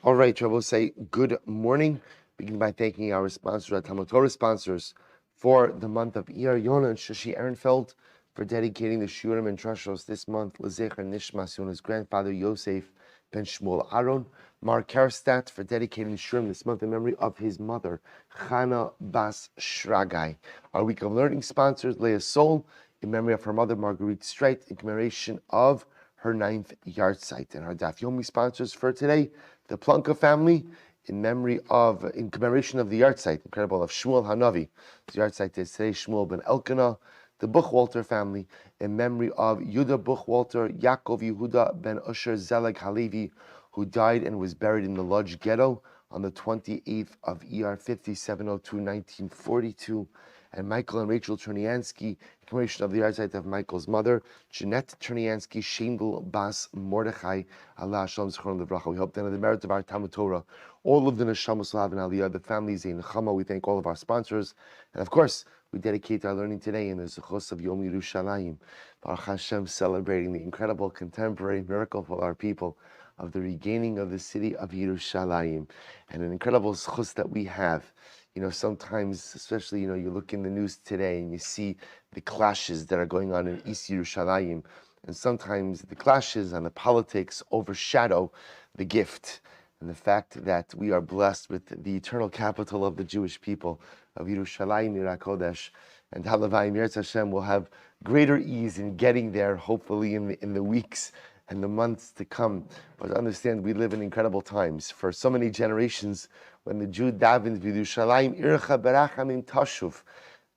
All right, I will say good morning. Begin by thanking our sponsors, our Talmud Torah sponsors, for the month of Iyar, Yona Shushie Ehrenfeld, for dedicating the Shurim and Trushos this month, L'zecher nishmas Yona's grandfather Yosef ben Shmuel Aron, Marc Karstaedt, for dedicating the Shurim this month in memory of his mother, Chana Bat Shraggai. Our week of learning sponsors, Leah Sol, in memory of her mother, Marguerite Streit, in commemoration of her 9th yard site. And our Daf Yomi sponsors for today, the Plunka family, in commemoration of the yard site, incredible, of Shmuel Hanavi. The yard site is today Shmuel ben Elkanah. The Buchwalter family, in memory of Yudah Buchwalter, Yaakov Yehuda ben Usher Zeleg Halevi, who died and was buried in the Lodz ghetto on the 28th of Iyar 5702, 1942. And Michael and Rachel Cherniansky, in commemoration of the yard site of Michael's mother, Jeanette Cherniansky, Shendel Bas Mordechai, Allah Shalom Zichron Levracha. We hope that in the merit of our Talmud Torah, all of the Neshamas will have an Aliyah, the families in Chama. We thank all of our sponsors. And of course, we dedicate our learning today in the Zechus of Yom Yerushalayim, Baruch Hashem, celebrating the incredible contemporary miracle for our people of the regaining of the city of Yerushalayim, and an incredible Zechus that we have. Sometimes, especially, you look in the news today and you see the clashes that are going on in East Yerushalayim, and sometimes the clashes and the politics overshadow the gift and the fact that we are blessed with the eternal capital of the Jewish people, of Yerushalayim, Yer HaKodesh, and Halavayim, Yirtz Hashem will have greater ease in getting there, hopefully in the weeks and the months to come. But understand, we live in incredible times. For so many generations, when the Jew davened Yerushalayim, Ircha Berachamim Tashuv,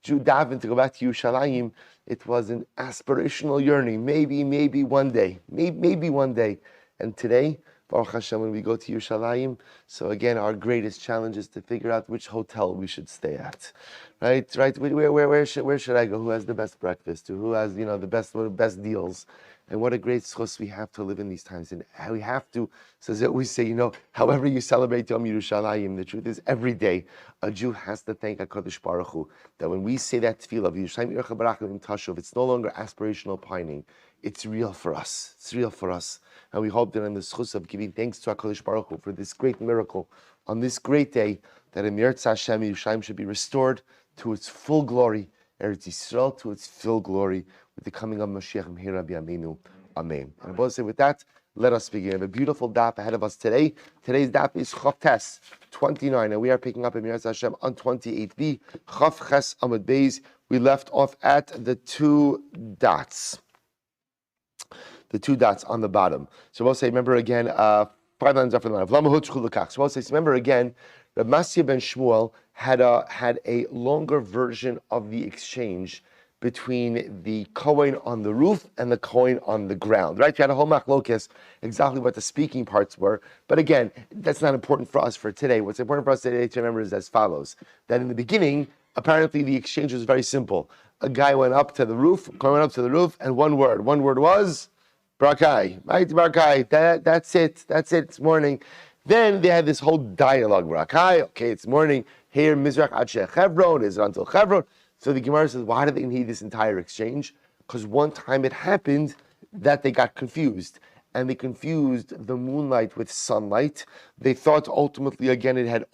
Jew davened to go back to Yerushalayim, it was an aspirational yearning. Maybe one day. Maybe one day. And today, Baruch Hashem, when we go to Yerushalayim, so again, our greatest challenge is to figure out which hotel we should stay at. Right? Where should I go? Who has the best breakfast? Who has, the best deals? And what a great schus we have to live in these times. And we have to, so as I always say, however you celebrate Yom Yerushalayim, the truth is every day a Jew has to thank HaKadosh Baruch Hu, that when we say that tefillah of Yerushalayim Ircha Barachim Tashuv, it's no longer aspirational pining. It's real for us. It's real for us. And we hope that in the schus of giving thanks to HaKadosh Baruch Hu for this great miracle, on this great day, that in Yirtz Hashem, Yerushalayim should be restored to its full glory, Eretz Yisrael to its full glory, with the coming of Mashiach Mehira B'Yameinu. Amen. And I want to say with that, let us begin. We have a beautiful daf ahead of us today. Today's daf is Chof Tes 29, and we are picking up in Yirtz Hashem on 28b, Chof Ches Amud Beis. We left off at the two dots. The two dots on the bottom. So we'll say, remember again, 5 lines after the line. So we'll say, remember again, Reb Masya ben Shmuel had a longer version of the exchange between the Kohen on the roof and the Kohen on the ground, right? You had a whole machlokes, exactly what the speaking parts were. But again, that's not important for us for today. What's important for us today to remember is as follows, that in the beginning, apparently the exchange was very simple. A guy went up to the roof, and one word was Barakai, right? Barakai, that's it, it's morning. Then they had this whole dialogue, Barakai, okay, it's morning, here, Mizrach Ad Chevron, is it until Chevron? So the Gemara says, why did they need this entire exchange? Because one time it happened that they got confused. And they confused the moonlight with sunlight. They thought ultimately, again, the day had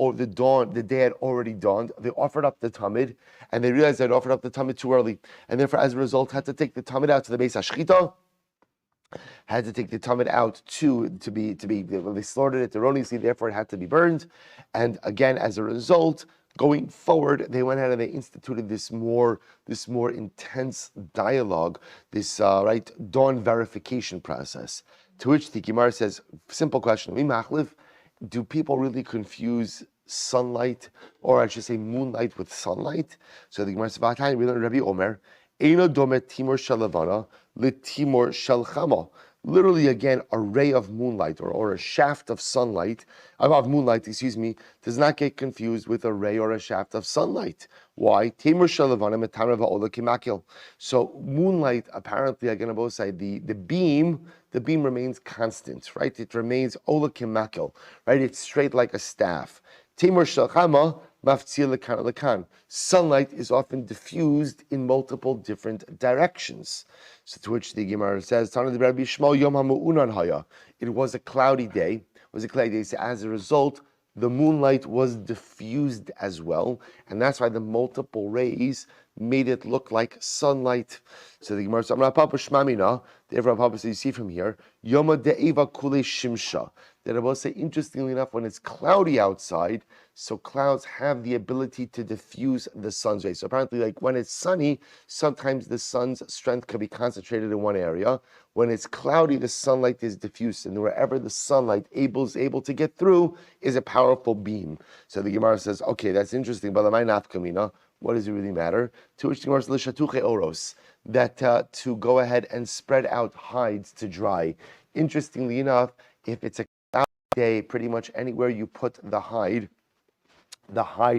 already dawned. They offered up the tamid, and they realized they'd offered up the tamid too early. And therefore, as a result, had to take the tamid out to the Beis HaShchita, had to take the tamid out to be, they slaughtered it erroneously, therefore it had to be burned. And again, as a result, going forward, they went ahead and they instituted this more intense dialogue, this dawn verification process. To which the Gemara says, simple question: do people really confuse sunlight, or I should say moonlight, with sunlight? So the Gemara says, we learn Rabbi Omer, Eino domet timor shalavana litimor shalchama. Literally, again, a ray of moonlight or a shaft of sunlight, does not get confused with a ray or a shaft of sunlight. Why? So moonlight, apparently, again, on both sides, the beam remains constant, right? It remains ola kimakil, right? It's straight like a staff. Timur shalchama maftzil lekan lekan. Sunlight is often diffused in multiple different directions. So to which the Gemara says, it was a cloudy day. was a cloudy day. So as a result, the moonlight was diffused as well, and that's why the multiple rays made it look like sunlight. So the Gemara says, the Evra Papa, so you see from here, Yoma de'eva kule shimsha. That I will say, interestingly enough, when it's cloudy outside, so clouds have the ability to diffuse the sun's rays. So apparently, like when it's sunny, sometimes the sun's strength can be concentrated in one area. When it's cloudy, the sunlight is diffused, and wherever the sunlight is able to get through is a powerful beam. So the Gemara says, okay, that's interesting, but what does it really matter? To which the Gemara says, l'shatuche oros, that to go ahead and spread out hides to dry. Interestingly enough, if it's a cloudy day, pretty much anywhere you put the hide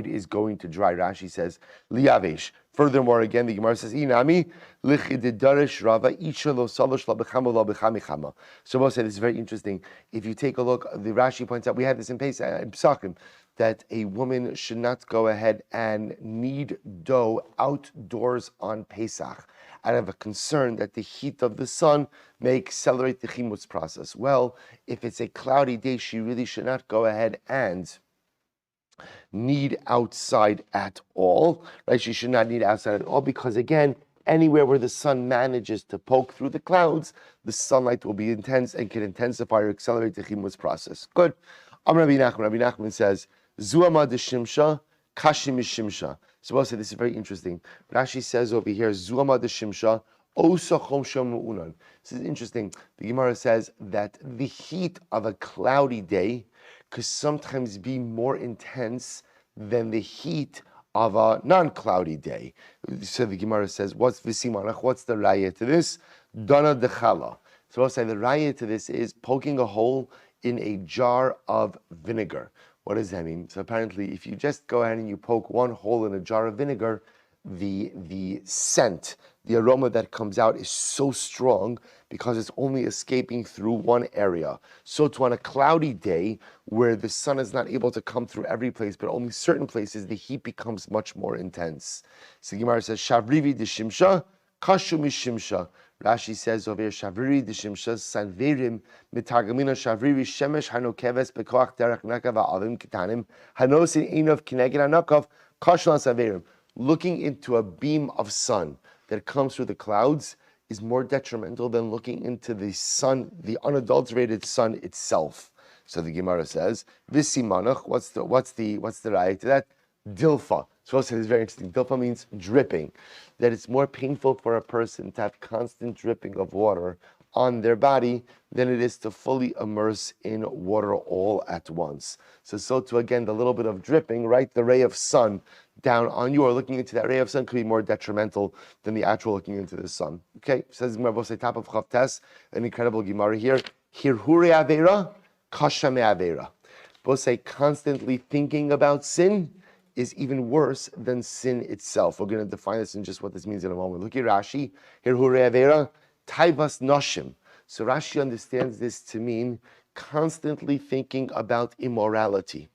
is going to dry. Rashi says, liyavesh. Furthermore, again, the Gemara says, inami lichididarish rava isha lo salosh la bechama lo bechamichama. Shabbos said, this is very interesting. If you take a look, the Rashi points out, we had this in Pesachim, that a woman should not go ahead and knead dough outdoors on Pesach out of a concern that the heat of the sun may accelerate the chimutz process. Well, if it's a cloudy day, she really should not go ahead and knead outside at all, right? She should not knead outside at all because, again, anywhere where the sun manages to poke through the clouds, the sunlight will be intense and can intensify or accelerate the chimutz process. Good. Rabbi Nachman says, Zuama de Shimsha, Kashim is Shimsha. So I'll say this is very interesting. Rashi says over here, Zuama de Shimsha, Osa Chom Shom Unan. This is interesting. The Gemara says that the heat of a cloudy day could sometimes be more intense than the heat of a non-cloudy day. So the Gemara says, what's Visimanach? What's the raya to this? Dana de Chala. So I'll say the raya to this is poking a hole in a jar of vinegar. What does that mean? So apparently, if you just go ahead and you poke one hole in a jar of vinegar, the scent, the aroma that comes out is so strong because it's only escaping through one area. So on a cloudy day where the sun is not able to come through every place, but only certain places, the heat becomes much more intense. So Gemara says, Shavrivi de Shimsha, Kashu mishimsha. Rashi says over here, Shavriri de Shimsha, Sanverim, Mitargamina Shavriri Shemesh Hanokeves Bekoach Derech Nakav Avim Kitanim, Hanosin Einov Kineged Anakov, Kashlan Sanverim. Looking into a beam of sun that comes through the clouds is more detrimental than looking into the sun, the unadulterated sun itself. So the Gemara says, Visimanach, what's the raya to that? Dilfa. So it's very interesting. Dilfa means dripping. That it's more painful for a person to have constant dripping of water on their body than it is to fully immerse in water all at once. So too, again, the little bit of dripping, right? The ray of sun down on you or looking into that ray of sun could be more detrimental than the actual looking into the sun. Okay, says Gemara, top of Chavtes, an incredible Gemara here. Hirhure Avera, Kashame Avera. Both say constantly thinking about sin is even worse than sin itself. We're going to define this in just what this means in a moment. Look at Rashi. Hirhure Avera, Taivas Noshim. So Rashi understands this to mean constantly thinking about immorality,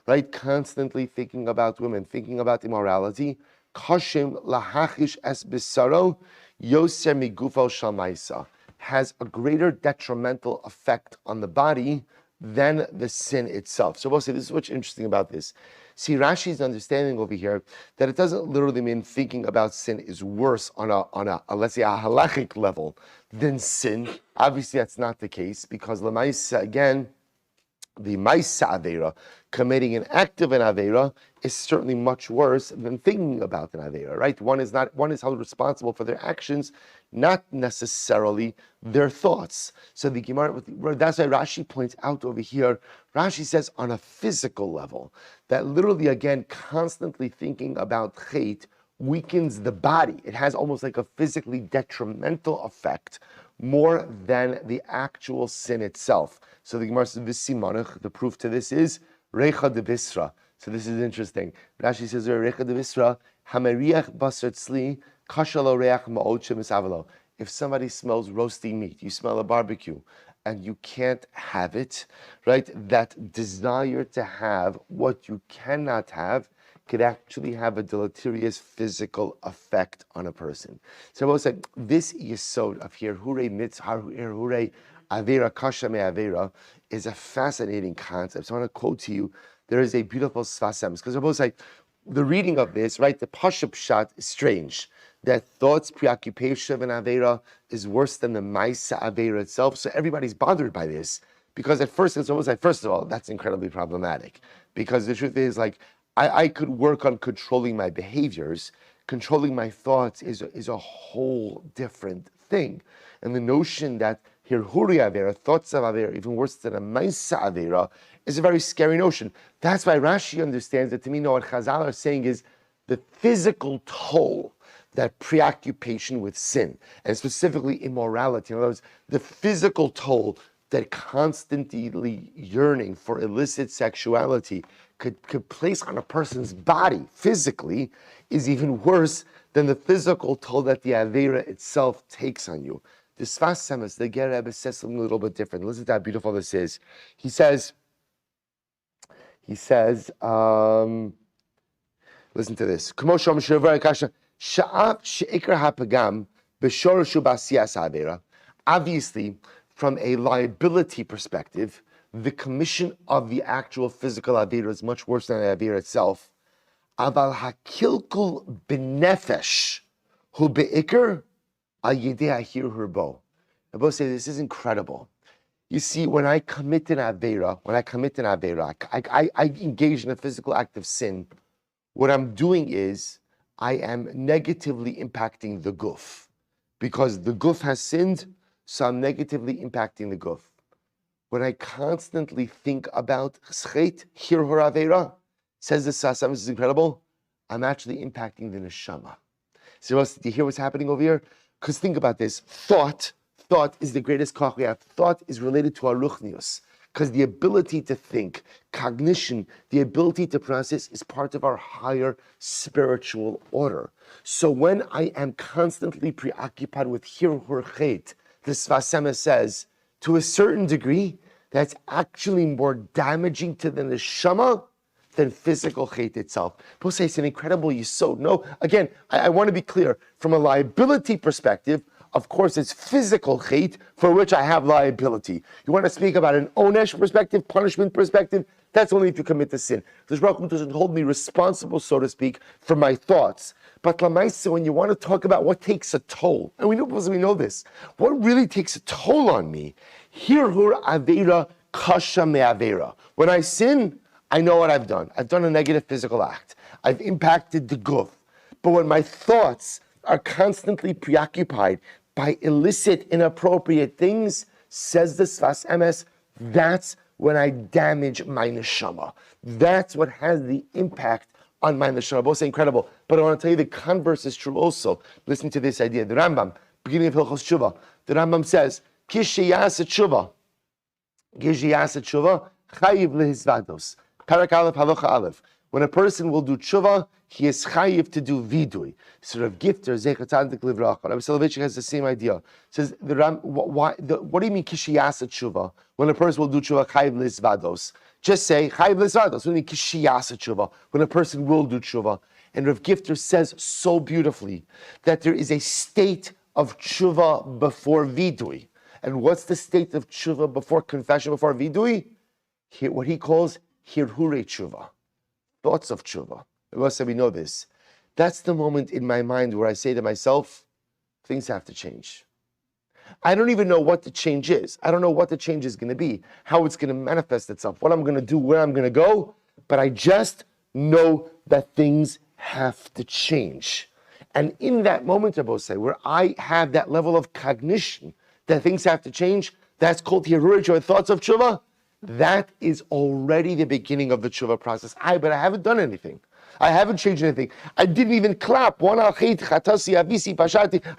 right? Constantly thinking about women, thinking about immorality. Kashim lahachish es bisaro yoser migufo shamaisa, has a greater detrimental effect on the body than the sin itself. So we'll say this is what's interesting about this. See, Rashi's understanding over here that it doesn't literally mean thinking about sin is worse on a let's say a halachic level than sin. Obviously, that's not the case because l'maisa, again, the Maisa Aveira, committing an act of an Aveira, is certainly much worse than thinking about an Aveira, right? One is held responsible for their actions, not necessarily their thoughts. So the Gemara, that's why Rashi points out over here, Rashi says on a physical level, that literally, again, constantly thinking about chait weakens the body. It has almost like a physically detrimental effect more than the actual sin itself. So the Gemara says, "V'simanach." The proof to this is Recha de Visra. So this is interesting. Rashi says, "Recha de Visra, hameriach basar tzli, kashalo reach ma'od shemisavalo." If somebody smells roasty meat, you smell a barbecue, and you can't have it, right? That desire to have what you cannot have could actually have a deleterious physical effect on a person. So I will say, this yesod of Hirhure Mitzvah, Hirhure Avera kasha me avera, is a fascinating concept. So I want to quote to you. There is a beautiful sfas emes, because we're both like the reading of this, right? The pashup shot is strange. That thoughts, preoccupation of an avera is worse than the maisa avera itself. So everybody's bothered by this, because at first it's almost like, first of all, that's incredibly problematic, because the truth is, like, I could work on controlling my behaviors. Controlling my thoughts is a whole different thing. And the notion that hirhuri avera, thoughts of avera, even worse than a maisa avera, is a very scary notion. That's why Rashi understands that, to me, what Chazal are saying is the physical toll that preoccupation with sin, and specifically immorality, in other words, the physical toll that constantly yearning for illicit sexuality could place on a person's body physically, is even worse than the physical toll that the avera itself takes on you. The Sfas Emes, the Ger Rebbe, says something a little bit different. Listen to how beautiful this is. He says, listen to this. Obviously, from a liability perspective, the commission of the actual physical avera is much worse than the avera itself. Aval hakilkul benefesh hu beikar al yedei ahir hurbo. I both say this is incredible. You see, when I commit an avera, I engage in a physical act of sin. What I'm doing is I am negatively impacting the guf, because the guf has sinned. So I'm negatively impacting the guf. When I constantly think about chet, hirhur avera, says the Sasam, this is incredible, I'm actually impacting the neshama. So do you hear what's happening over here? Because think about this. Thought is the greatest koch we have. Thought is related to our ruchnius. Because the ability to think, cognition, the ability to process is part of our higher spiritual order. So when I am constantly preoccupied with hirhur chet, the Sfas Emes says, to a certain degree, that's actually more damaging to the neshama than physical chet itself. People say it's an incredible yisod. No, again, I want to be clear. From a liability perspective, of course, it's physical chet for which I have liability. You want to speak about an onesh perspective, punishment perspective, that's only if you commit the sin. The Baruch Hu doesn't hold me responsible, so to speak, for my thoughts. But lamaisa, when you want to talk about what takes a toll, and we know this, what really takes a toll on me, hirhur avera kasha me avera. When I sin, I know what I've done. I've done a negative physical act. I've impacted the guf. But when my thoughts are constantly preoccupied by illicit, inappropriate things, says the Sfas Emes, that's when I damage my neshama. That's what has the impact on my neshama. Both say incredible. But I want to tell you the converse is true also. Listen to this idea. The Rambam, beginning of Hilchos Teshuva, the Rambam says, Kishiyasa Teshuva, chayiv lehizvados. Parak Aleph, Halacha Aleph. When a person will do tshuva, he is chayiv to do vidui. Sort of gifter, zecher tzadik livracha. Rabbi Soloveitchik has the same idea. Says what do you mean kishiyasa tshuva? When a person will do tshuva, chayiv lehizvados. Just say chayiv lehizvados. What do you mean kishiyasa tshuva? When a person will do tshuva. And Rav Gifter says so beautifully that there is a state of tshuva before vidui. And what's the state of tshuva before confession, before vidui? What he calls hirhure tshuva, thoughts of tshuva. We know this. That's the moment in my mind where I say to myself, things have to change. I don't even know what the change is. I don't know what the change is going to be, how it's going to manifest itself, what I'm going to do, where I'm going to go, but I just know that things have to change. And in that moment, Rabbi, where I have that level of cognition that things have to change, that's called hirhure tshuva, thoughts of tshuva. That is already the beginning of the tshuva process. But I haven't done anything. I haven't changed anything. I didn't even clap. I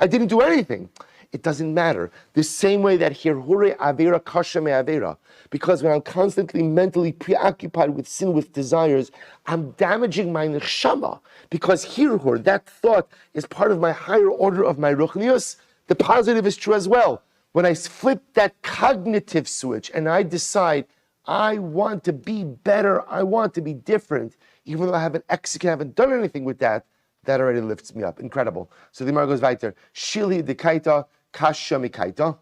didn't do anything. It doesn't matter. The same way that hirhure avera kasha me avera, because when I'm constantly mentally preoccupied with sin, with desires, I'm damaging my neshama. Because hirhur, that thought, is part of my higher order of my ruchnius. The positive is true as well. When I flip that cognitive switch and I decide I want to be better, I want to be different, even though I haven't done anything with that, that already lifts me up. Incredible. So the Gemara goes weiter. Shili de kaita kasha mikaita.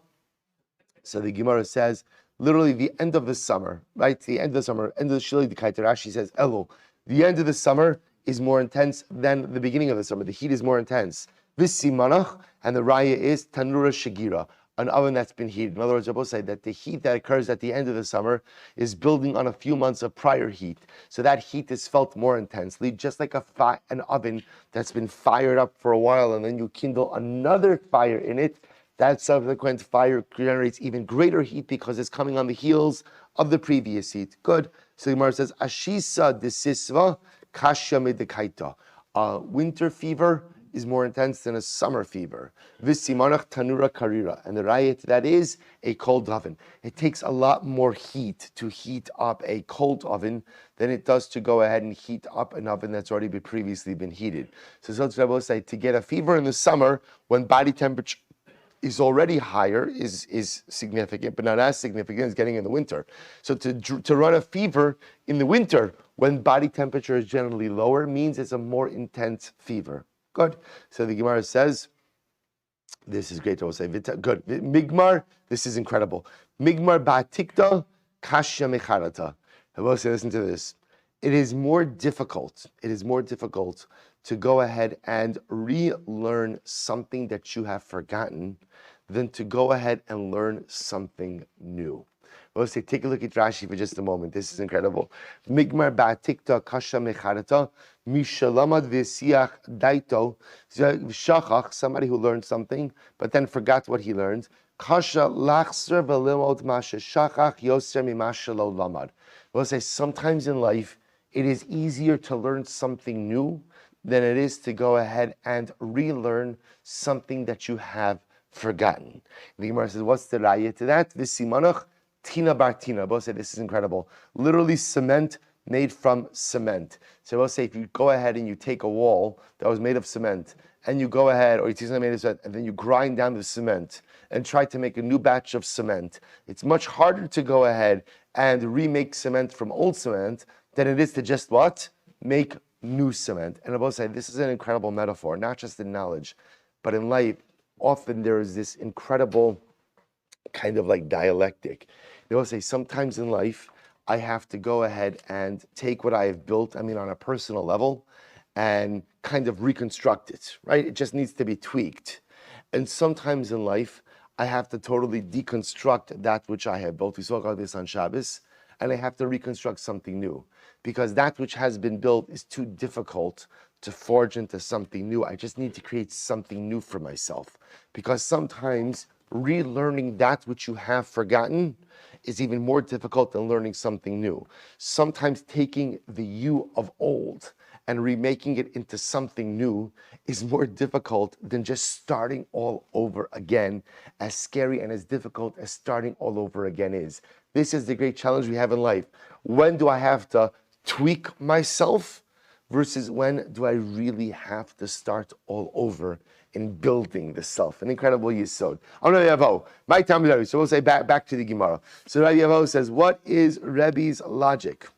So the Gemara says, literally the end of the summer, right? The end of the summer, end of the Shili Dikaita. Rashi says, Elo, the end of the summer is more intense than the beginning of the summer. The heat is more intense. V'simanach, and the raya is tanura shagira, an oven that's been heated. In other words, Rabbi say that the heat that occurs at the end of the summer is building on a few months of prior heat. So that heat is felt more intensely, just like an oven that's been fired up for a while, and then you kindle another fire in it. That subsequent fire generates even greater heat because it's coming on the heels of the previous heat. Good. So the Gemara says, Ashisa desisva kasha midekaita. Winter fever is more intense than a summer fever. V'simanach tanura karira. And the raya to that is a cold oven. It takes a lot more heat to heat up a cold oven than it does to go ahead and heat up an oven that's already previously been heated. So Rabbi say, to get a fever in the summer when body temperature is already higher is significant, but not as significant as getting in the winter. So to run a fever in the winter when body temperature is generally lower means it's a more intense fever. Good. So the Gemara says, this is great. I will say, good. Migmar, this is incredible. Migmar ba'tikta kasha mecharata. I will say, listen to this. It is more difficult to go ahead and relearn something that you have forgotten than to go ahead and learn something new. We'll say, take a look at Rashi for just a moment. This is incredible. Migmar ba'tikta kasha mecharata mishalamad v'siach daito shachach, somebody who learned something but then forgot what he learned. Kasha lachzer v'limod masha shachach yoser mimasha lo lamad. We'll say, sometimes in life it is easier to learn something new than it is to go ahead and relearn something that you have forgotten. The Gemara says, what's the raya to that? V'simanach tina bar tina. Both say, this is incredible. Literally cement made from cement. So we'll say, if you go ahead and you take a wall that was made of cement, and you go ahead, or you take something made of cement, and then you grind down the cement and try to make a new batch of cement, it's much harder to go ahead and remake cement from old cement than it is to just what? Make new cement. And I will say, this is an incredible metaphor, not just in knowledge, but in life. Often there is this incredible kind of like dialectic. They will say, sometimes in life, I have to go ahead and take what I have built, on a personal level, and kind of reconstruct it, right? It just needs to be tweaked. And sometimes in life, I have to totally deconstruct that which I have built. We spoke about this on Shabbos, and I have to reconstruct something new. Because that which has been built is too difficult to forge into something new. I just need to create something new for myself. Because sometimes relearning that which you have forgotten is even more difficult than learning something new. Sometimes taking the you of old and remaking it into something new is more difficult than just starting all over again, as scary and as difficult as starting all over again is. This is the great challenge we have in life. When do I have to tweak myself versus when do I really have to start all over in building the self? An incredible yisod. My time is Rebbe. So we'll say back to the Gemara. So Rabbi Yavo says, what is Rebbe's logic?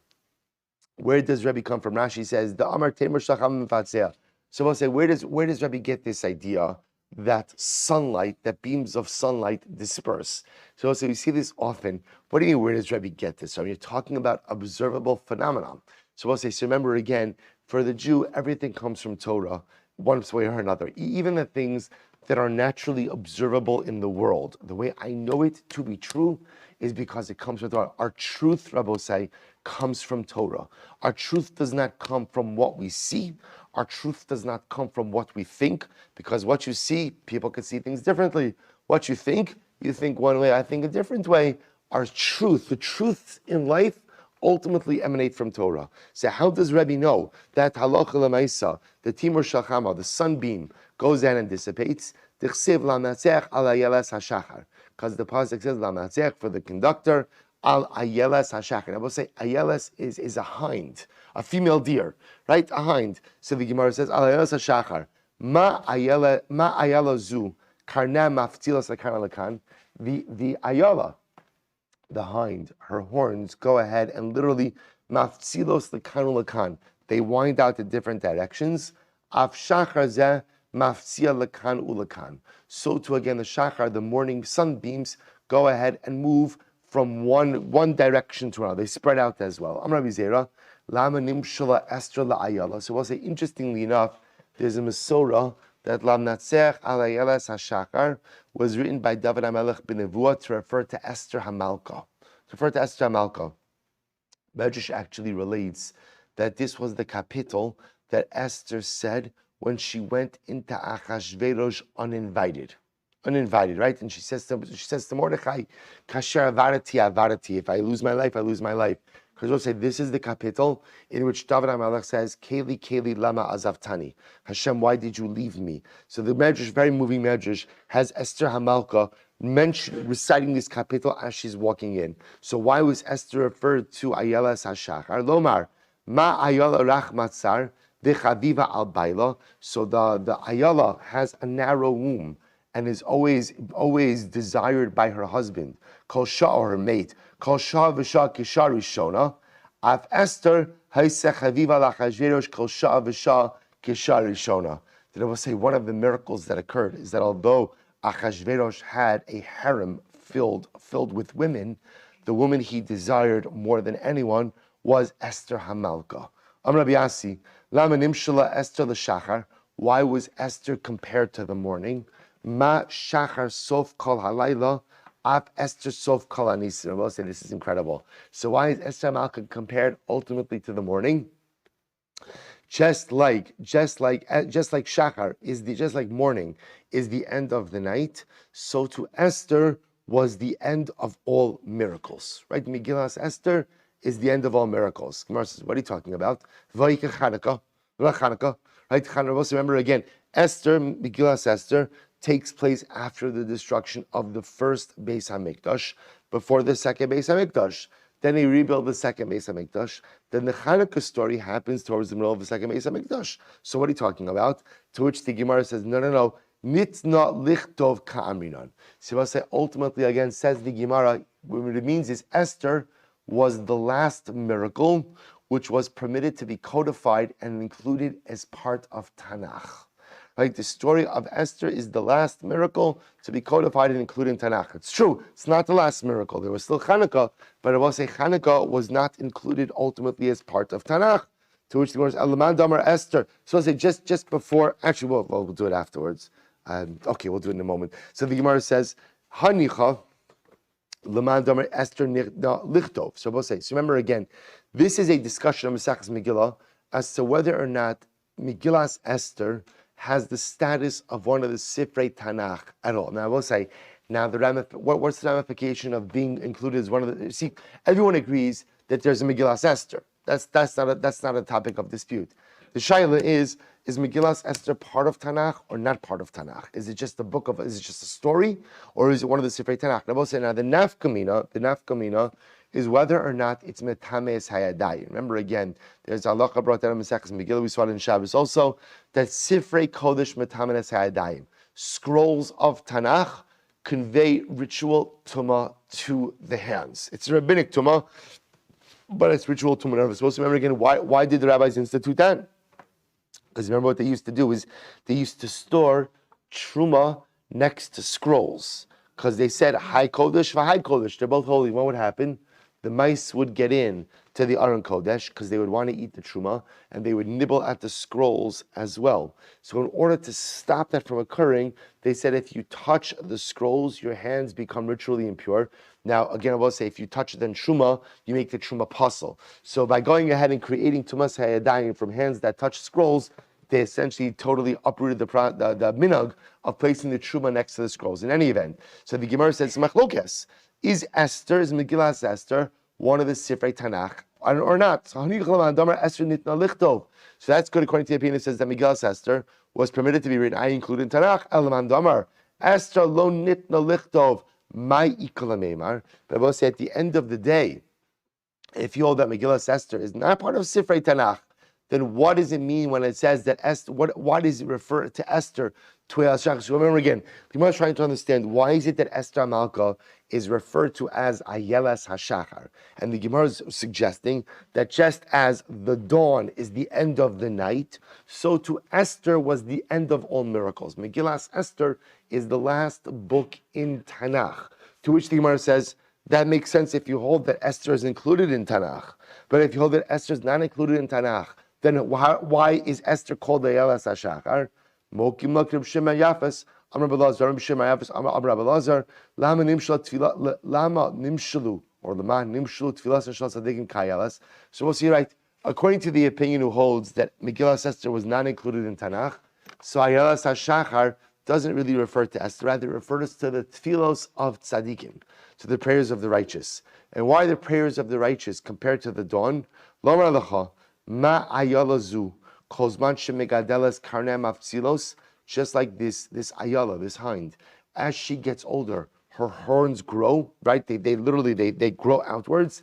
Where does Rebbe come from? Rashi says, the Amar Temer Shacham Mefatzeh. So we'll say, where does Rebbe get this idea that sunlight, that beams of sunlight disperse? So we see this often. What do you mean, where does Rebbe get this? So you're talking about observable phenomenon. So we'll say, so remember again, for the Jew, everything comes from Torah, one way or another. Even the things that are naturally observable in the world. The way I know it to be true is because it comes from Torah. Our truth, Rabbi say, comes from Torah. Our truth does not come from what we see. Our truth does not come from what we think, because what you see, people can see things differently. What you think one way, I think a different way. Our truth, the truths in life, ultimately emanate from Torah. So how does Rebbe know that halacha l'maisa, the timur shachama, the sunbeam, goes down and dissipates? Because the pasuk says lamatzech, for the conductor, al ayeles hashachar. I will say ayeles is a hind, a female deer, right? A hind. So the Gemara says al ayeles hashachar. Ma ayela zu karna maftilas lakan lakan. The ayala, the hind, her horns go ahead and literally maftilos lakan lakan. They wind out to different directions. Av shachar zeh maftia lakan ulakan. So too again, the shachar, the morning sunbeams, go ahead and move from one direction to another. They spread out as well. Amar Rabbi Zera, Lama Nimshala Esther La'ayala. So we'll say, interestingly enough, there's a Masorah that Lam Natsech Al Ayelas HaShachar was written by David HaMelech B'Nevuah to refer to Esther HaMalka. Medrash actually relates that this was the capital that Esther said when she went into Achashverosh uninvited, right? And she says to Mordechai, "Kasher avarati, if I lose my life, I lose my life." Because we'll say this is the capital in which David HaMelech says, Keli lama azavtani. Hashem, why did you leave me? So the Medrash, very moving Medrash, has Esther HaMalka reciting this capital as she's walking in. So why was Esther referred to Ayelas HaShachar? Lomar, ma Ayala rach matzar, v'chaviva al baila. So the Ayala has a narrow womb and is always desired by her husband, Kol Shah, or her mate. Kol Shah v'Shah Kishar Rishona. Af Esther haiseh chaviva lachashverosh Kol Shah v'Shah Kishar Rishona. Then I will say one of the miracles that occurred is that although Achashverosh had a harem filled with women, the woman he desired more than anyone was Esther HaMalka. Amar Rabbi Yassi, Lama Nimshala Esther l'Shachar. Why was Esther compared to the morning? Ma Shachar Sof Kol Halayla, Af Esther Sof Kol Anisir. I will say this is incredible. So why is Esther HaMalka compared ultimately to the morning? Just like Shachar just like morning is the end of the night, so to Esther was the end of all miracles. Right? Megillas Esther is the end of all miracles. Gemara says, what are you talking about? Vayikach Chanukah. Right? Chanukah. Remember again, Megillas Esther takes place after the destruction of the first Beis HaMikdash, before the second Beis HaMikdash. Then they rebuild the second Beis HaMikdash. Then the Chanukah story happens towards the middle of the second Beis HaMikdash. So what are you talking about? To which the Gemara says, no. Nitna lichtov ka'amrinan. So I say ultimately again, says the Gemara, what it means is Esther was the last miracle which was permitted to be codified and included as part of Tanakh. Right? The story of Esther is the last miracle to be codified and included in Tanakh. It's true, it's not the last miracle. There was still Chanukah, but I will say Chanukah was not included ultimately as part of Tanakh. To which the Gemara says, Alaman Damar Esther. So I'll say just before, actually we'll do it afterwards. Okay, we'll do it in a moment. So the Gemara says, Hanicha, Laman Damar Esther Lichtov. So we'll say, so remember again, this is a discussion of Mesachas Megillah as to whether or not Megillas Esther has the status of one of the Sifrei Tanakh at all. Now I will say, what's the ramification of being included as one of the? See, everyone agrees that there's a Megillas Esther. That's not a topic of dispute. The shaila is Megillas Esther part of Tanakh or not part of Tanakh? Is it just is it just a story, or is it one of the Sifrei Tanakh? I will say now the nafkamina is whether or not it's metames hayadai. Remember again, there's halacha brought down in Mesechus Megillah. We saw it in Shabbos also that Sifrei Kodesh metames hayadayim, scrolls of Tanakh, convey ritual tumah to the hands. It's rabbinic tumah, but it's ritual tumah. We're supposed to remember again why did the rabbis institute that? Because remember what they used to do is they used to store truma next to scrolls because they said high kodesh v'high kodesh. They're both holy. What would happen? The mice would get in to the Aron Kodesh because they would want to eat the truma and they would nibble at the scrolls as well. So in order to stop that from occurring, they said if you touch the scrolls, your hands become ritually impure. Now, again, I will say if you touch then truma, you make the truma puzzle. So by going ahead and creating tumas hayadayim from hands that touch scrolls, they essentially totally uprooted the minhag of placing the truma next to the scrolls. In any event, so the Gemara says, "Machlokes is Megillas Esther one of the Sifrei Tanakh or not?" So that's good according to the opinion that says that Megillas Esther was permitted to be written. I include in Tanakh. Elaman Damar Esther lo nitna lichtov my ikala meimar. But I will say at the end of the day, if you hold that Megillas Esther is not part of Sifrei Tanakh, then what does it mean when it says that Esther? Why does it refer to Esther to Yissaschar? So remember again, people are trying to understand why is it that Esther HaMalka is referred to as Ayelas HaShachar, and the Gemara is suggesting that just as the dawn is the end of the night, so to Esther was the end of all miracles. Megillas Esther is the last book in Tanakh To which the Gemara says, that makes sense if you hold that Esther is included in Tanakh. But if you hold that Esther is not included in Tanakh, then why is Esther called the Yissaschar? Mokim lakrib shema yafas, Amar Belazar, Shema yafas, Amar Belazar, Lama nimshal tefila, Lama nimshalu, or Lama nimshalu tefillas and shal tzadikim kayalas. So we'll see, right? According to the opinion who holds that Megillas Esther was not included in Tanakh, so Yissaschar doesn't really refer to Esther, rather it refers to the tefillos of tzadikim, to the prayers of the righteous. And why the prayers of the righteous compared to the dawn? Lomar lecha, ma ayala zu, kozman shemegadelas karnem afzilos, just like this ayala, this hind, as she gets older, her horns grow, right? They literally grow outwards.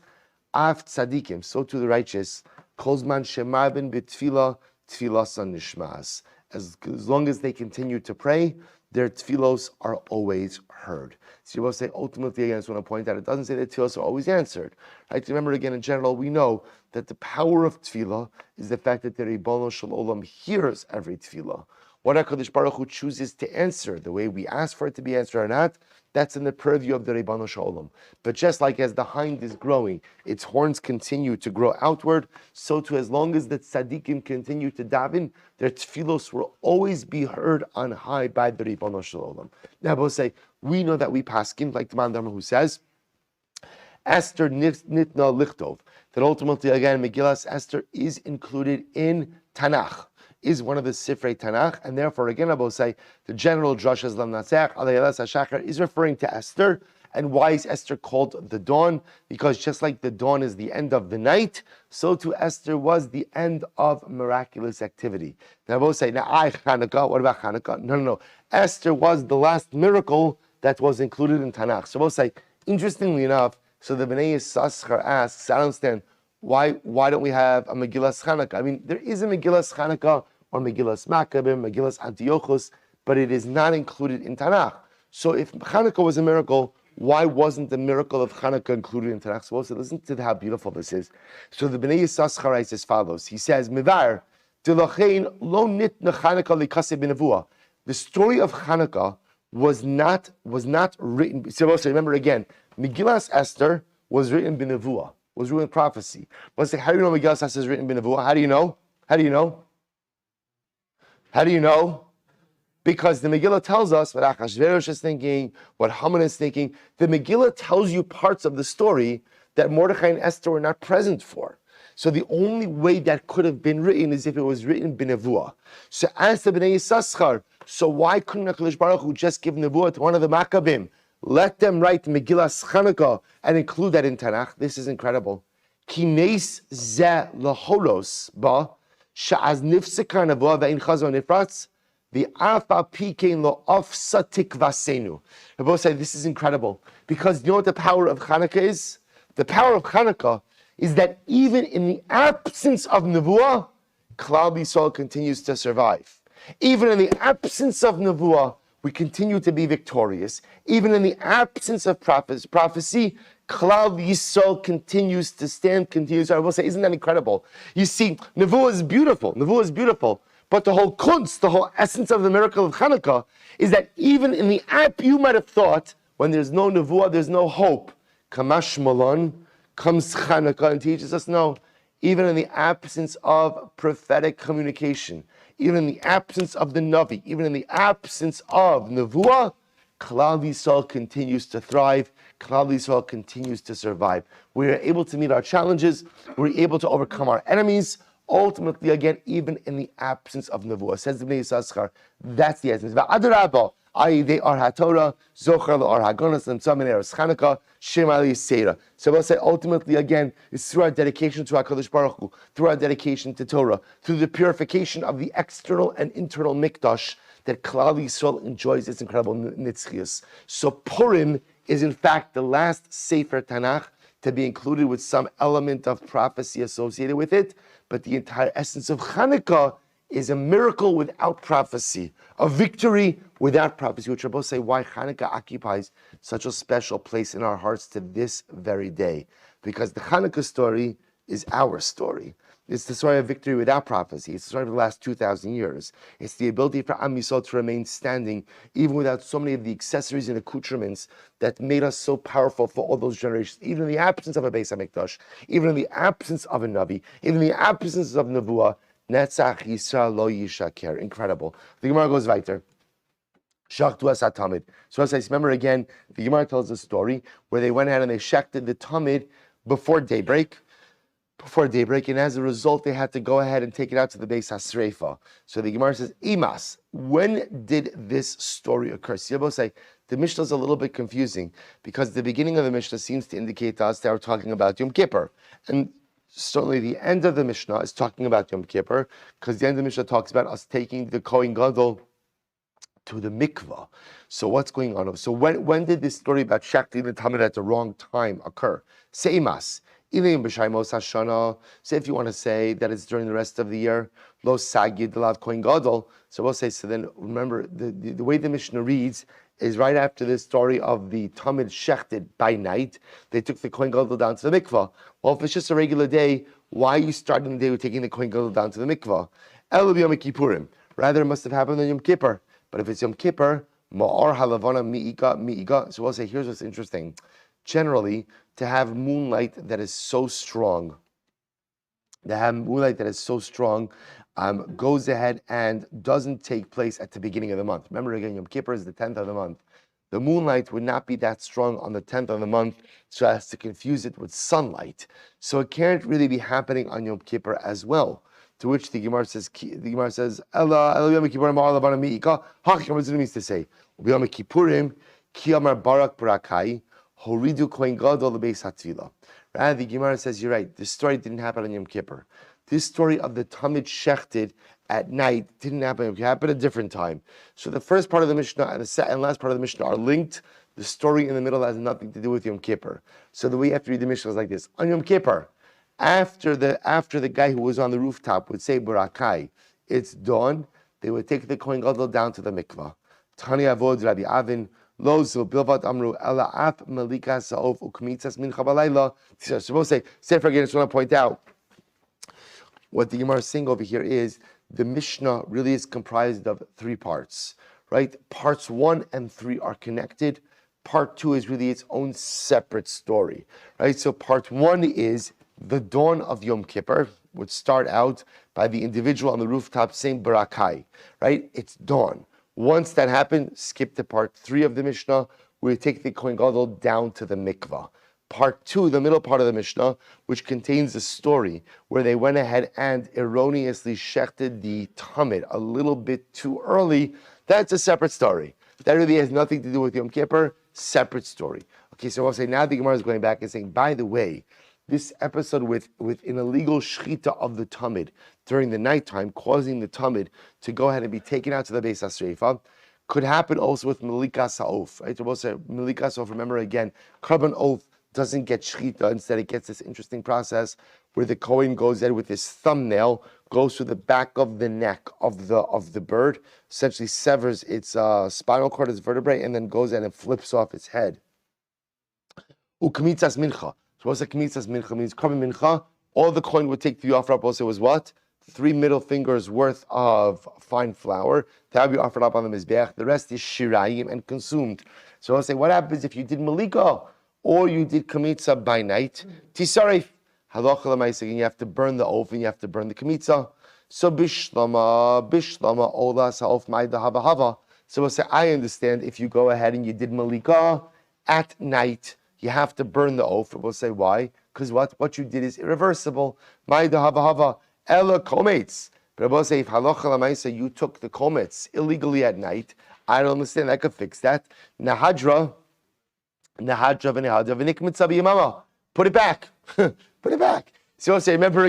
Af tzadikim, so to the righteous, kozman shemarben betfila, tfilasan nishmas. As long as they continue to pray, their tefillos are always heard. So you will say, ultimately, again, I just want to point out, it doesn't say that tefillos are always answered. Right? Remember, again, in general, we know that the power of tefillah is the fact that the Ribono Shel Olam hears every tefillah. What HaKadosh Baruch Hu chooses to answer, the way we ask for it to be answered or not, that's in the purview of the Ribono Shel Olam. But just like as the hind is growing, its horns continue to grow outward, so too as long as the tzaddikim continue to daven, their tefillos will always be heard on high by the Ribono Shel Olam. Now we'll say, we know that we paskin, like the man who says, Esther nitna lichtov, that ultimately, again, Megillas Esther is included in Tanakh, is one of the Sifrei Tanakh, and therefore, again, I will say, the general drush as Lamnatzach, Yissaschar is referring to Esther. And why is Esther called the dawn? Because just like the dawn is the end of the night, so too Esther was the end of miraculous activity. Now I will say, Chanukah, what about Chanukah? No. Esther was the last miracle that was included in Tanakh. So I will say, interestingly enough, so the Bnei Yissaschar asks, I don't understand, why don't we have a Megillas Chanukah? I mean, there is a Megillas Chanukah, or Megillas Maccabim, Megillas Antiochus, but it is not included in Tanakh. So if Chanukah was a miracle, why wasn't the miracle of Chanukah included in Tanakh? So also, listen to how beautiful this is. So the Bnei Yissaschar writes as follows. He says, Mivar, Tilachein lo nitna Chanukah likase b'nevuah. The story of Chanukah was not written. So also, remember again, Megillas Esther was written b'nevuah, was written prophecy. But say, how do you know Megillas Esther is written b'nevuah? How do you know? Because the Megillah tells us what Achashverosh is thinking, what Haman is thinking. The Megillah tells you parts of the story that Mordechai and Esther were not present for. So the only way that could have been written is if it was written b'nevuah. So as the Bnei Yissaschar, so why couldn't HaKadosh Baruch Hu just give nevuah to one of the Maccabim? Let them write Megillas Chanukah and include that in Tanakh. This is incredible. Kineis ze laholos ba sha'az nifseka nevuah ve'in chazon nifratz. The Alpha Pikein lo ofsa tikvasenu. I both say this is incredible because you know what the power of Chanukah is? The power of Chanukah is that even in the absence of nevuah, Klal Yisrael continues to survive. Even in the absence of nevuah, we continue to be victorious. Even in the absence of prophecy, Klal Yisrael continues to stand. I will say, isn't that incredible? You see, nevuah is beautiful. But the whole kunst, the whole essence of the miracle of Chanukah is that even in the you might have thought, when there's no nevuah, there's no hope. Kamash Malon comes Chanukah and teaches us, no, even in the absence of prophetic communication, even in the absence of the Navi, even in the absence of nevuah, Klal Yisrael continues to thrive. Klal Yisrael continues to survive. We are able to meet our challenges. We're able to overcome our enemies. Ultimately, again, even in the absence of nevuah, says the Bnei Yissaschar, that's the essence. V'adarabah, i.e., they are haTorah, zocher or hagonas, and some eres Chanukah, shema li'seira. So we'll say, ultimately, again, it's through our dedication to HaKadosh Baruch Hu, through our dedication to Torah, through the purification of the external and internal mikdash, that Klal Yisrael enjoys its incredible nitzchias. So Purim is, in fact, the last Sefer Tanakh to be included with some element of prophecy associated with it. But the entire essence of Chanukah is a miracle without prophecy, a victory without prophecy, which are both say why Chanukah occupies such a special place in our hearts to this very day. Because the Chanukah story is our story. It's the story of victory without prophecy. It's the story of the last 2,000 years. It's the ability for Am Yisrael to remain standing, even without so many of the accessories and accoutrements that made us so powerful for all those generations. Even in the absence of a Beis HaMikdash, even in the absence of a Navi, even in the absence of Nevuah, Netzach Yisrael lo yishaker. Incredible. The Gemara goes weiter. Shachtu as Tamid. So as I remember again, the Gemara tells a story where they went ahead and they shechted the Tamid before daybreak, and as a result, they had to go ahead and take it out to the Beis HaSreifa. So the Gemara says, Emes, when did this story occur? So you'll say, the Mishnah is a little bit confusing because the beginning of the Mishnah seems to indicate to us that we're talking about Yom Kippur. And certainly the end of the Mishnah is talking about Yom Kippur because the end of the Mishnah talks about us taking the Kohen Gadol to the mikvah. So what's going on? So when did this story about shechting the Tamid at the wrong time occur? Seimas. Say if you want to say that it's during the rest of the year, lo sagid lav kohen gadol. So we'll say, so then remember, the way the Mishnah reads is right after this story of the Tamid shechted by night, they took the kohen gadol down to the mikvah. Well, if it's just a regular day, why are you starting the day with taking the kohen gadol down to the mikvah? El b'yom kippurim. Rather, it must have happened on Yom Kippur. But if it's Yom Kippur, ma'ar halavana mi'iga. So we'll say, here's what's interesting. Generally, to have moonlight that is so strong, goes ahead and doesn't take place at the beginning of the month. Remember again, Yom Kippur is the 10th of the month. The moonlight would not be that strong on the 10th of the month so as to confuse it with sunlight. So it can't really be happening on Yom Kippur as well. To which the Gemara says, Ella Yom Kippurim ma'ar mi'ika. What does it mean to say? Yom Kippurim ki amar barak barakai. Horidu kohen gadol lebeis hatvila. Rather, the Gemara says, you're right, this story didn't happen on Yom Kippur. This story of the Tamid shechted at night didn't happen. It happened at a different time. So the first part of the Mishnah and the last part of the Mishnah are linked. The story in the middle has nothing to do with Yom Kippur. So the way you have to read the Mishnah is like this. On Yom Kippur, after the guy who was on the rooftop would say Barakai, it's dawn, they would take the Kohen Gadol down to the mikvah. Tani Avod Rabbi Avin, Lozu Bilvat Amru Ela Af Malika Saof Ukmitzas Mincha Balayla. Supposed to say for again, I just want to point out what the Gemara is saying over here is the Mishnah really is comprised of three parts, right? Parts 1 and 3 are connected. Part 2 is really its own separate story, right? So part 1 is the dawn of Yom Kippur would start out by the individual on the rooftop saying Barakai, right? It's dawn. Once that happened, skip to part 3 of the Mishnah, where we take the Kohen Gadol down to the mikvah. Part 2, the middle part of the Mishnah, which contains a story where they went ahead and erroneously shechted the Tamid a little bit too early. That's a separate story. That really has nothing to do with Yom Kippur, separate story. Okay, so I'll say now the Gemara is going back and saying, by the way, this episode with an illegal shechita of the Tamid during the nighttime, causing the Tamid to go ahead and be taken out to the Beis HaSreifa, could happen also with Melika Sa'of. Right? So we'll say Melika Sa'of, remember again, Karban Oath doesn't get shechita, instead it gets this interesting process where the Kohen goes in with his thumbnail, goes through the back of the neck of the bird, essentially severs its spinal cord, its vertebrae, and then goes in and flips off its head. Ukmitzas mincha. So what's a kmitzas mincha? Means Karban mincha. All the Kohen would take to be offered up also was what? 3 middle fingers worth of fine flour. That would be offered up on the Mizbeach. The rest is shirayim and consumed. So I'll say, what happens if you did malika or you did kmitza by night? Tisarif. Halacha l'maisa, you have to burn the oath and you have to burn the kmitza. So bishlama ola sa'of ma'ida hava hava. So we'll say, I understand if you go ahead and you did malika at night, you have to burn the oath. We'll say, why? Because what you did is irreversible. Ma'ida hava hava. Ella komets. But I will say, if halacha l'maisa, you took the komets illegally at night, I don't understand. I could fix that. Nahadra v'nikmitza b'yamama. Put it back. Put it back. So I'll say, remember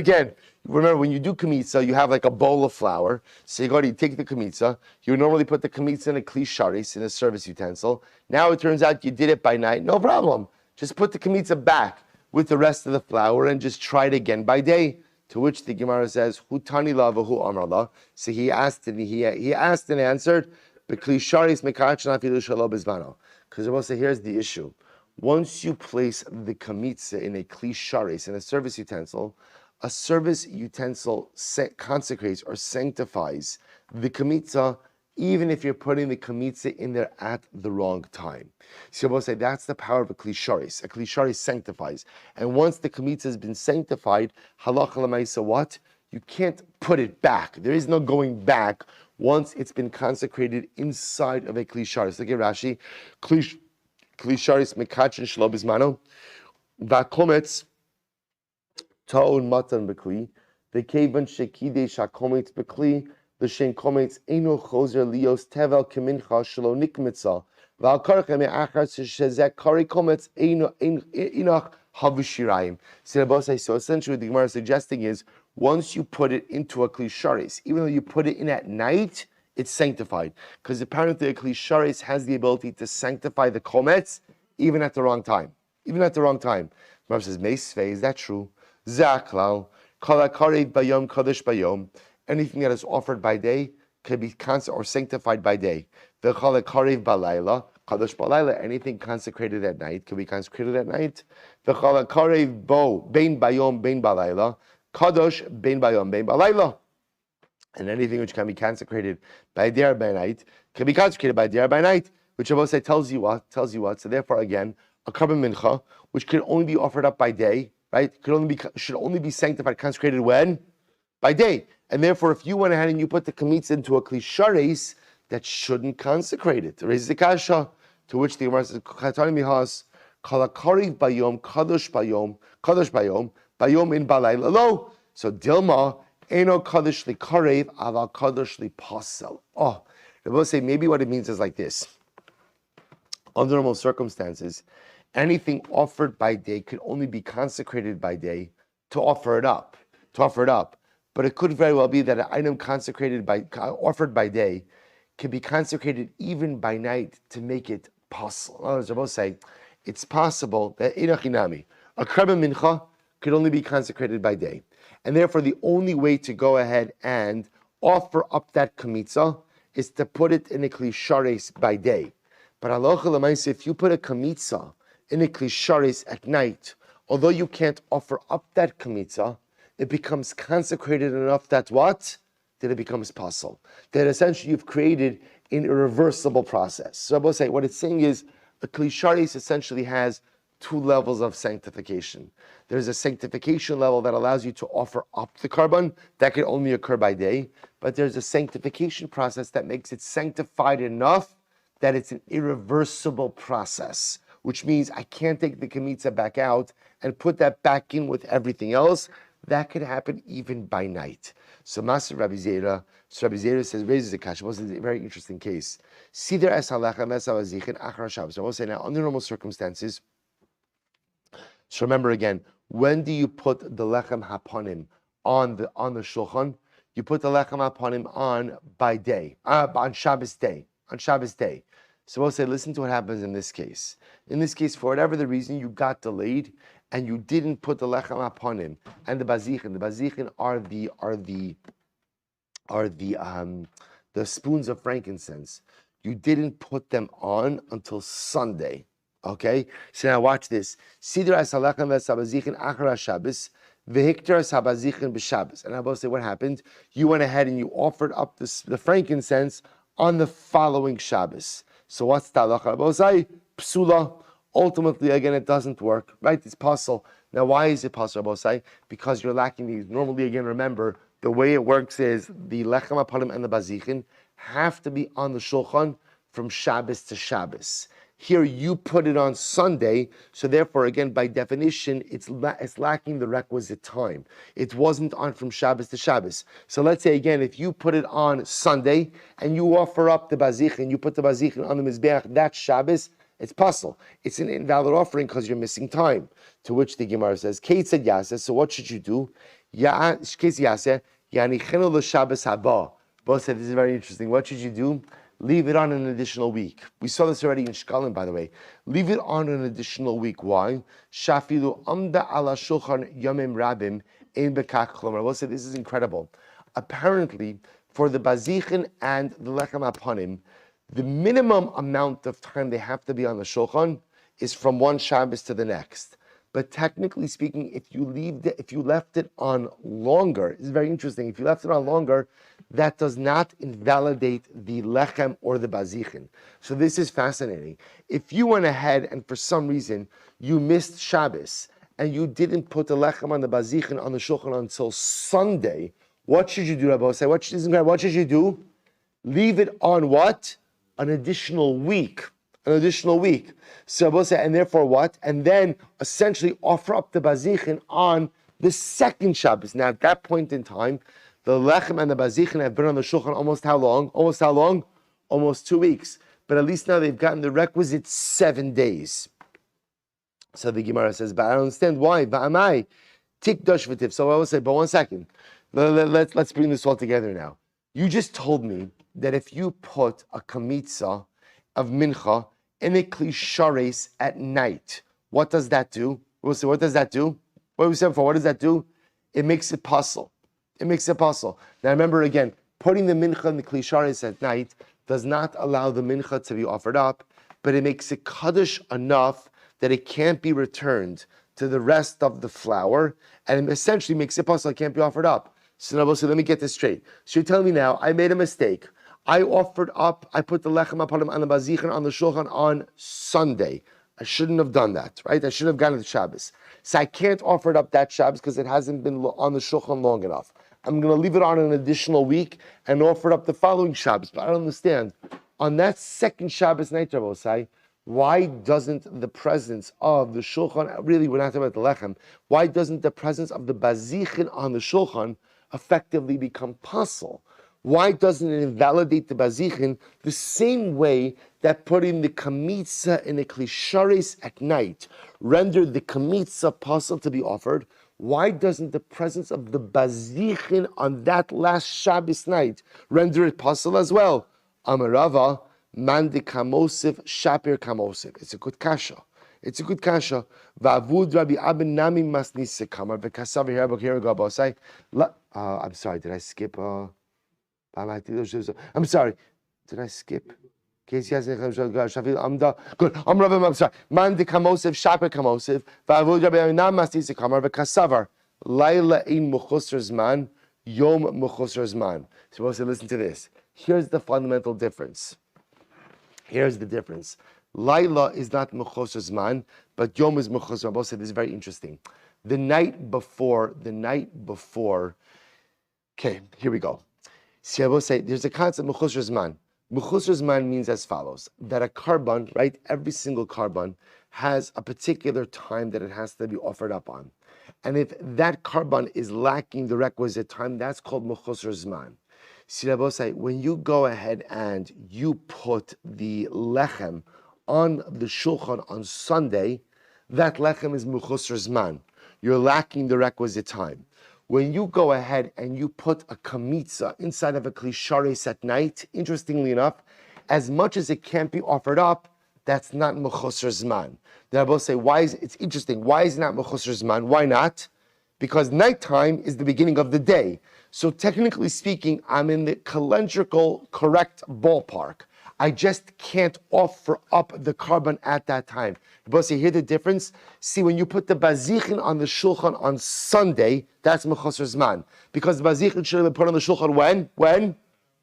when you do kmitza, you have like a bowl of flour. So you take the kmitza. You normally put the kmitza in a kli sharis, in a service utensil. Now it turns out you did it by night. No problem. Just put the kmitza back with the rest of the flour and just try it again by day. To which the Gemara says, "Hutani la v'hu amar la." So he asked and answered, "B'kli sharis mekachna filu shelo bizmano." Because I will say, here's the issue: once you place the kamitza in a kli sharis, in a service utensil, A service utensil consecrates or sanctifies the kmitza, even if you're putting the kmitza in there at the wrong time. So we'll say that's the power of a klisharis. A klisharis sanctifies. And once the kmitza has been sanctified, halacha l'maisa what? You can't put it back. There is no going back once it's been consecrated inside of a klisharis. Look at Rashi. Klisharis mekachin shelo bizmano. V'akometz ta'on matan bekli. V'kevan shekidesh hakometz bekli. L'shen kometz eno chozer lios tevel kemincha shelo nikmitza. V'alkarchem me'achar shezek kari kometz enach havishirayim. So essentially what the Gemara is suggesting is, once you put it into a klisharis, even though you put it in at night, it's sanctified. Because apparently a klisharis has the ability to sanctify the kometz even at the wrong time. Even at the wrong time. The Gemara says, Meisvei, is that true? Zaklal, kol hakarev bayom kadosh bayom. Anything that is offered by day can be or sanctified by day. V'chol hakarev balayla, kadosh balayla. Anything consecrated at night can be consecrated at night. V'chol hakarev bo, bein bayom, bein balayla. Kadosh bein bayom bein balayla, and anything which can be consecrated by day or by night can be consecrated by day or by night. Which I will say tells you what. So therefore, again, a carbon mincha, which can only be offered up by day, right? Should only be sanctified, consecrated when? By day. And therefore, if you went ahead and you put the kamitz into a klisharis, that shouldn't consecrate it. Raises the kasha, to which the Gemara says, "Chatani mihas kalakariv bayom kadosh bayom bayom in balayla lo." So Dilma eno kadosh li karev aval kadosh li pasel. Oh, they will say maybe what it means is like this. Under normal circumstances, anything offered by day could only be consecrated by day to offer it up. But it could very well be that an item offered by day can be consecrated even by night to make it possible. In other words, I will say it's possible that inachinami, a kreba mincha, could only be consecrated by day. And therefore, the only way to go ahead and offer up that kamitza is to put it in a klisharis by day. But halacha l'maisa, if you put a kamitza in a klisharis at night, although you can't offer up that kamitza, it becomes consecrated enough that what? That it becomes possible. That essentially you've created an irreversible process. So I will say, what it's saying is, a klisharis essentially has two levels of sanctification. There's a sanctification level that allows you to offer up the carbon. That can only occur by day. But there's a sanctification process that makes it sanctified enough that it's an irreversible process, which means I can't take the kamitza back out and put that back in with everything else. That could happen even by night. So Master Rabbi Zera says, raises a kasha. This is a very interesting case. Sider es halachem es avazichin achar Shabbos. I will say now, under normal circumstances, so remember again, when do you put the lechem haponim on the shulchan? You put the lechem haponim on by day, on Shabbos day. So we'll say, listen to what happens in this case. In this case, for whatever the reason, you got delayed and you didn't put the lechem haponim and the bazichin. The bazichin are the spoons of frankincense. You didn't put them on until Sunday. Okay, so now watch this. Sidra as halachem v'sabazichin achar Shabbos, v'hiktar as habazichin b'Shabbos. And I will say, what happened? You went ahead and you offered up the frankincense on the following Shabbos. So what's the halacha? I will say, psula. Ultimately, again, it doesn't work, right? It's possible. Now, why is it possible? I will say, because you're lacking these. Normally, again, remember, the way it works is the lechem hapanim and the bazichin have to be on the shulchan from Shabbos to Shabbos. Here you put it on Sunday, so therefore, again, by definition, it's lacking the requisite time. It wasn't on from Shabbos to Shabbos. So let's say, again, if you put it on Sunday and you offer up the bazichin, you put the bazichin on the mizbeach, that's Shabbos, it's possible. It's an invalid offering because you're missing time. To which the Gemara says, Kate said Yaseh, so what should you do? Kate Yaseh, Yanichenu l'Shabbos haba. Both said, this is very interesting. What should you do? Leave it on an additional week. We saw this already in Shkalim, by the way. Leave it on an additional week. Why? Shafilu amda ala shulchan yomim rabim ein bekach klomar. I will say this is incredible. Apparently, for the bazichin and the lechem hapanim, the minimum amount of time they have to be on the shulchan is from one Shabbos to the next. But technically speaking, if you left it on longer, it's very interesting. If you left it on longer, that does not invalidate the lechem or the bazichin. So this is fascinating. If you went ahead and for some reason you missed Shabbos and you didn't put the lechem on the bazichin on the shulchan until Sunday, what should you do, Rabbi? Say, what should you do? Leave it on what? An additional week. So Rabbi say, and therefore what? And then essentially offer up the bazichin on the second Shabbos. Now at that point in time, the lechem and the bazichin have been on the shulchan almost how long? Almost 2 weeks. But at least now they've gotten the requisite 7 days. So the Gemara says, but I don't understand why. Va'amai tikdosh v'tif. So I will say, but 1 second. Let's bring this all together now. You just told me that if you put a kamitza of mincha in a klishares at night, what does that do? We'll say, what does that do? What we said before, what does that do? It makes it possible. Now remember again, putting the mincha in the klishares at night does not allow the mincha to be offered up, but it makes it kaddish enough that it can't be returned to the rest of the flour, and it essentially makes it possible it can't be offered up. So let me get this straight. So you're telling me now, I made a mistake. I put the lechem apalim and the bazichin on the shulchan on Sunday. I shouldn't have done that, right? I should have gone to Shabbos. So I can't offer it up that Shabbos because it hasn't been on the shulchan long enough. I'm going to leave it on an additional week and offer it up the following Shabbos. But I don't understand. On that second Shabbos night, Rabbi, why doesn't the presence of the shulchan, really we're not talking about the lechem, why doesn't the presence of the bazichin on the shulchan effectively become pasul? Why doesn't it invalidate the bazichin the same way that putting the kamitza in the klishares at night rendered the kamitza pasul to be offered? Why doesn't the presence of the bazichin on that last Shabbos night render it pasul as well? Amarava, man de kamosif, shapir kamosif. It's a good kasha. Vavud Rabbi Abin Nami Masnise Kamar Bekasav here go Bosai. I'm sorry, did I skip? I'm sorry, did I skip? Good. I'm Rabbi. I'm sorry. Man de kamosif, shapir kamosif. Vavud Rabbi Abin Nami Masnise Kamar Bekasavar. Laila in muchusar zman, yom muchusar zman. So listen to this. Here's the fundamental difference. Here's the difference. Laila is not mechosar zman, but Yom is mechosar. Both said this is very interesting. The night before. Okay, here we go. See, I will say there's a concept mechosar zman. Mechosar zman means as follows: that a carbon, right? Every single carbon has a particular time that it has to be offered up on, and if that carbon is lacking the requisite time, that's called mechosar zman. See, I will say when you go ahead and you put the lechem on the shulchan on Sunday, that lechem is mechusar zman. You're lacking the requisite time. When you go ahead and you put a kamitza inside of a klishares at night, interestingly enough, as much as it can't be offered up, that's not mechusar zman. The Rebbe say, it's interesting. Why is it not mechusar zman? Why not? Because nighttime is the beginning of the day. So technically speaking, I'm in the calendrical correct ballpark. I just can't offer up the carbon at that time. But you hear the difference? See, when you put the bazichin on the shulchan on Sunday, that's mechosar zman. Because the bazichin should have been put on the shulchan when?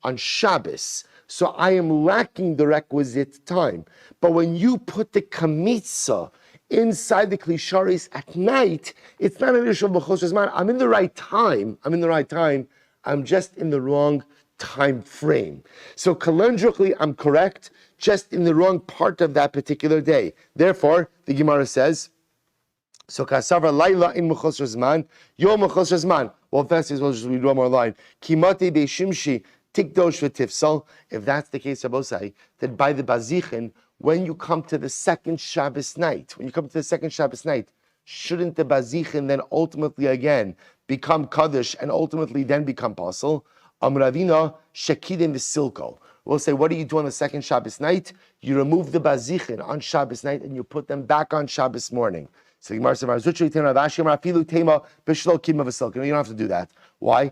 On Shabbos. So I am lacking the requisite time. But when you put the kamitza inside the klisharis at night, it's not an issue of mechosar zman. I'm in the right time. I'm just in the wrong time frame. So calendarically, I'm correct, just in the wrong part of that particular day. Therefore, the Gemara says, so kasavra laila in mechosar zman, yom mechosar zman. Well, first we'll just read one more line. Kimati beishimshi tikdosh v'tifsal. If that's the case, I will say that by the bazichin, when you come to the second Shabbos night, shouldn't the bazichin then ultimately again become kaddish and ultimately then become pasul? Amravina shekidim v'silko. We'll say, what do you do on the second Shabbos night? You remove the bazichin on Shabbos night and you put them back on Shabbos morning. So Gemara says, you don't have to do that. Why?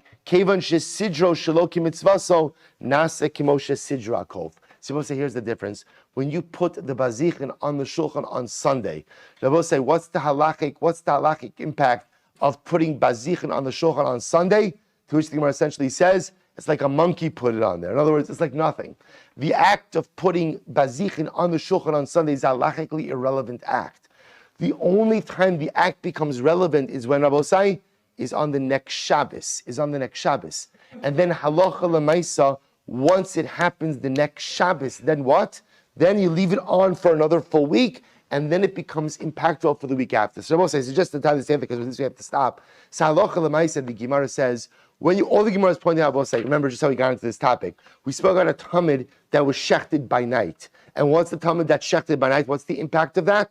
So we'll say, here's the difference. When you put the bazichin on the shulchan on Sunday, we'll say, what's the halachic impact of putting bazichin on the shulchan on Sunday? To which the Gemara essentially says, it's like a monkey put it on there. In other words, it's like nothing. The act of putting bazichin on the shulchan on Sunday is a halachically irrelevant act. The only time the act becomes relevant is when Rabbosai is on the next Shabbos. And then halacha l'maisa, once it happens the next Shabbos, then what? Then you leave it on for another full week, and then it becomes impactful for the week after. So Rabbosai, it's just the time to say it because with this we have to stop. So halacha l'maisa, the Gemara says, all the Gemara is pointing out, remember just how we got into this topic. We spoke about a tamid that was shechted by night. And what's the tamid that's shechted by night? What's the impact of that?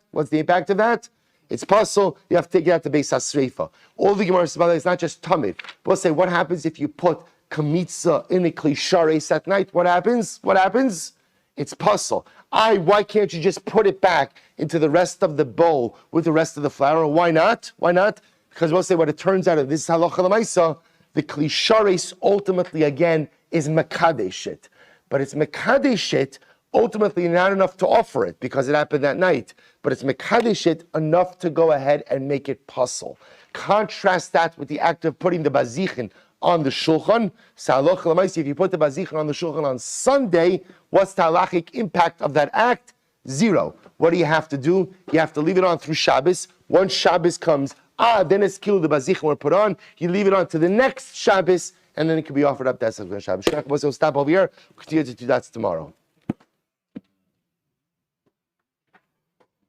It's possible. You have to take it out to Beis HaSreifa. All the Gemara says about that, it's not just tamid. We'll say, what happens if you put kamitza in a kli shares at night? What happens? It's puzzle. Why can't you just put it back into the rest of the bowl with the rest of the flour? Why not? Because we'll say what it turns out of this halacha l'maisa, the kli shares ultimately again is mekadesh it. But it's mekadesh it ultimately not enough to offer it because it happened that night. But it's mekadesh it enough to go ahead and make it puzzle. Contrast that with the act of putting the bazichin on the shulchan. If you put the bazichin on the shulchan on Sunday, what's the halachic impact of that act? 0. What do you have to do? You have to leave it on through Shabbos. Once Shabbos comes, then it's killed, the bazichin were put on. You leave it on to the next Shabbos, and then it can be offered up. That's Shabbos. We'll stop over here. We'll continue to do that tomorrow.